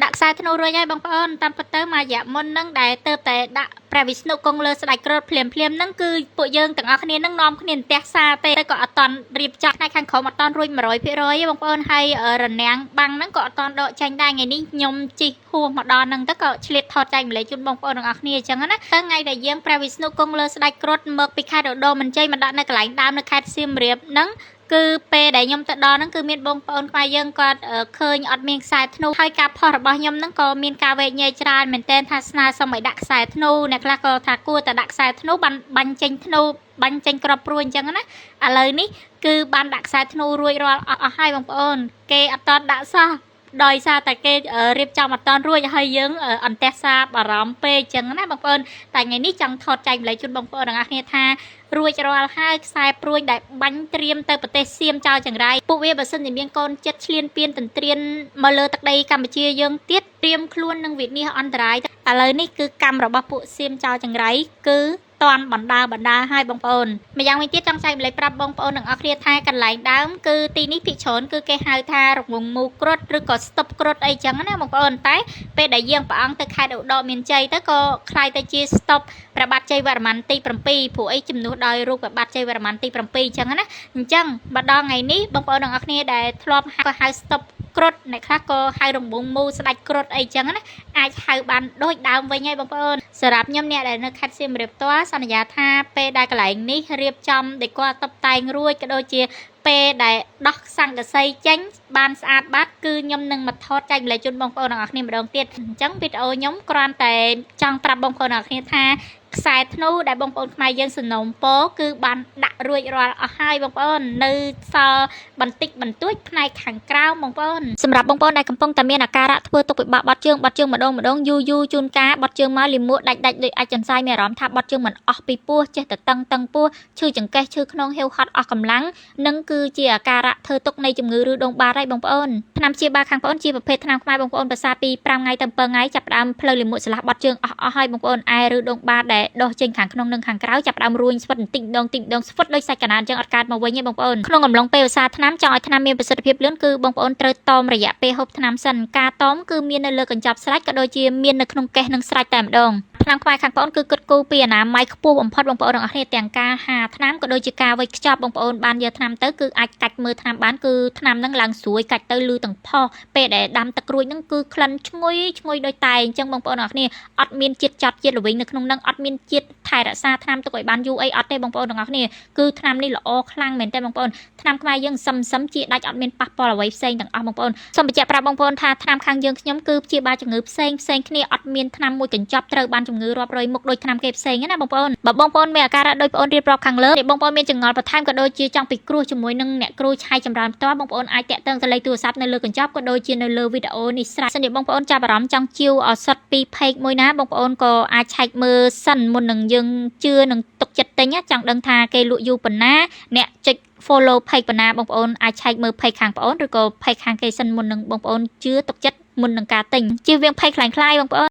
ដាក់ខ្សែធ្នូរួចហើយបងប្អូនតាមពិតទៅមករយៈមុនហ្នឹងដែលទៅតែដាក់ព្រះវិស្ណុគង់លើស្ដេចក្រត់ភ្លាមហ្នឹងគឺពួកយើងទាំងអស់គ្នានឹងនាំគ្នាផ្ទះសារទេក៏អត់តន់រៀបចំផ្នែកខាងក្រោមអត់តន់រួច 100% ទេបងប្អូនហើយរនាំងបាំងហ្នឹងក៏អត់តន់ដកចេញដែរថ្ងៃនេះខ្ញុំជីកហួសមកដល់ហ្នឹងទៅក៏ឆ្លៀតថតចែកម្លែកជូនបងប្អូនទាំងអស់គ្នាអញ្ចឹងណាទៅថ្ងៃដែលយើងព្រះវិស្ណុគង់លើស្ដេចក្រត់មកពីខេត្តឧត្តរមានជ័យមកដាក់នៅកន្លែងដើមនៅខេត្តសៀមរាបហ្នឹងគឺពេលដែលខ្ញុំទៅដល់ហ្នឹងគឺមានបងប្អូនខ្មែរយើងគាត់ឃើញអត់មានខ្សែធ្នូហើយការផុសរបស់ខ្ញុំហ្នឹងក៏មានការវែកញែកច្រើនមែនទែនថាស្នើសុំឲ្យដាក់ខ្សែធ្នូអ្នកខ្លះក៏ថាគួរតែដាក់ខ្សែធ្នូបាញ់ចេញធ្នូបាញ់ចេញក្របព្រួយអញ្ចឹងណាឥឡូវនេះគឺបានដាក់ខ្សែធ្នូរួចរាល់អស់ហើយបងប្អូនគេអត់តដាក់សោះដោយសារតែគេរៀបចំអត់តរួចហើយយើងអន្តេះសាបារម្ភពេកអញ្ចឹងណាបងប្អូនតែថ្ងៃនេះចង់ថតចែកម្លែកជូនបងប្អូនទាំងអស់គ្នាថារួចរាល់ហើយខ្សែព្រួយដែលបាញ់ត្រៀមទៅប្រទេសសៀមចោលចង្រៃពួកវាបើសិនជាមានកូនចិត្តឆ្លៀនពៀនទន្ទ្រានមកលើទឹកដីកម្ពុជាយើងទៀតត្រៀមខ្លួននឹងវិនិច្ឆ័យអន្តរាយឥឡូវនេះគឺកម្មរបស់ពួកសៀមចោលចង្រៃគឺតន់បណ្ដាឲ្យបងប្អូនម្យ៉ាងវិញទៀតចង់ចែកម្លែកប្រាប់បងប្អូនទាំងអស់គ្នាថាកន្លែងដើមគឺទីនេះភិកច្រើនគឺគេហៅថារង្វង់មូគ្រុឌឬក៏ស្តុបគ្រុឌអីចឹងណាបងប្អូនតែពេលដែលយើងព្រះអង្គទៅខេត្តឧត្តរមានជ័យទៅក៏คล้ายទៅជាស្តុបព្រះបាទជ័យវរ្ម័នទី7ព្រោះអីជំនួសដោយរូបព្រះបាទជ័យវរ្ម័នទី7ចឹងណាអញ្ចឹងមកដល់ថ្ងៃនេះបងប្អូនទាំងអស់គ្នាដែលធ្លាប់ហៅស្តុបគ្រុឌអ្នកខ្លះក៏ហៅរង្វង់មូស្ដេចគ្រុឌអីចឹងណាអាចហៅបានដូចដើមវិញហើយបងប្អូនសម្រាប់ខ្ញុំអ្នកដែលនៅខេត្តសៀមរាបផ្ទាល់សន្យាថាពេលដែលកន្លែងនេះរៀបចំដេកតុបតែងរួចក៏ដូចជាពេលដែលដោះសង្កសីចេញបានស្អាតបាត់គឺខ្ញុំនឹងមកថតចែកម្លែកជូនបងប្អូនទាំងអស់គ្នាម្ដងទៀតអញ្ចឹងវីដេអូខ្ញុំគ្រាន់តែចង់ប្រាប់បងប្អូនទាំងអស់គ្នាថាខ្សែធ្នូដែលបងប្អូនខ្មែរយើងសនំពោគឺបានដាក់រួចរាល់អស់ហើយបងប្អូននៅសល់បន្តិចបន្តួចផ្នែកខាងក្រៅបងប្អូនសម្រាប់បងប្អូនដែលកំពុងតែមានអាការៈធ្វើទុកពិបាកបាត់ជើងម្ដងយូរជួនកាលបាត់ជើងមកលាមកដាច់ដូចអាចចន្សាយមានអារម្មណ៍ថាបាត់ជើងមិនអស់ពីពោះចេះតែតឹងពោះឈឺចង្កេះឈឺខ្នងហេវហត់អស់កម្លាំងនឹងគឺជាអាការៈធ្វើទុកនៃជំងឺឬដងបាតហើយបងប្អូនថ្នាំព្យាបាលខាងប្អូនជាប្រភេទថ្នាំខ្មែរបងប្អូនភាសាពី5ថ្ងៃទៅ7ថ្ងៃចាប់ផ្ដើមផ្លូវលាមកឆ្លាស់បាត់ជើងអស់ហើយបងប្អូនឯឬដងបាតដែលដោះចេញខាងក្នុងនិងខាងក្រៅចាប់ផ្ដើមរួញស្វិតបន្តិចម្ដងស្វិតដូចសាច់កណានអញ្ចឹងអត់កើតមកវិញទេបងប្អូនក្នុងអំឡុងពេលឧស្សាហ៍ថ្នាំចង់ឲ្យថ្នាំមានប្រសិទ្ធភាពលឿនគឺបងប្អូនត្រូវតមរយៈពេលហូបថ្នាំសិនការតមគឺមាននៅលើកញ្ចប់ស្រាច់ក៏ដូចជាមាននៅក្នុងកេសនិងស្រាច់តែម្ដងថ្នាំខ្មែរខាងប្អូនគឺគិតគូរពីអនាម័យខ្ពស់បំផុតបងប្អូនទាំងអស់គ្នាទាំងការហាថ្នាំក៏ដូចជាការវេចខ្ចប់បងប្អូនបានយកថ្នាំទៅគឺអាចកាច់មើលថ្នាំបានគឺថ្នាំហ្នឹងឡើងស្រួយកាច់ទៅលឺទាំងផុសពេលដែលដាំទឹករួចហ្នឹងគឺក្លិនឈ្ងុយដូចតែអញ្ចឹងបងប្អូនទាំងអស់គ្នាអត់មានជាតិចត់ជាតិល្វីងនៅក្នុងហ្នឹងអត់មានជាតិថែរក្សាថ្នាំទុកឲ្យបានយូរអីអត់ទេបងប្អូនទាំងអស់គ្នាគឺថ្នាំនេះល្អខ្លាំងមែនទេបងប្អូនថ្នាំខ្មែរយើងសឹមជាដាច់អត់មានប៉ះពាល់អ្វីផ្សេងទាំងអស់បងប្អូនសូមបញ្ជាក់ប្រាប់បងប្អូនថាថ្នាំខាងយើងខ្ញុំគឺព្យាបាលជំងឺផ្សេងគ្នាអត់មានថ្នាំមួយកញ្ចប់ត្រូវបានជំងឺរាប់រយមុខដូចថ្នាំគេផ្សេងណាបងប្អូនបើបងប្អូនមានអាការៈដូចបងប្អូនរៀបរាប់ខាងលើបងប្អូនមានចង្អល់បន្ថែមក៏ដូចជាចង់ពិគ្រោះជាមួយនឹងអ្នកគ្រូឆៃចម្រើនផ្ទាល់បងប្អូនអាចតាក់ទងទៅលេខទូរស័ព្ទនៅលើកញ្ចប់ក៏ដូចជានៅលើវីដេអូនេះស្រេចសិនជាបងប្អូនចាប់អារម្មណ៍ចង់ជាវឱសថពីផេកមួយណាបងប្អូនក៏អាចឆែកមើលសិនមុននឹងយើងជឿនឹងទុកចិត្តទិញចង់ដឹងថាគេលក់យូរប៉ុណ្ណាអ្នកចុច follow page ប៉ុណ្ណាបងប្អូនអាចឆែកមើល page ខាងបងប្អូនឬក៏ page ខាងគេសិនមុននឹងបងប្អូនជឿទុកចិត្តមុននឹងការទិញជៀសវាង page ខ្លាំងៗបងប្អូន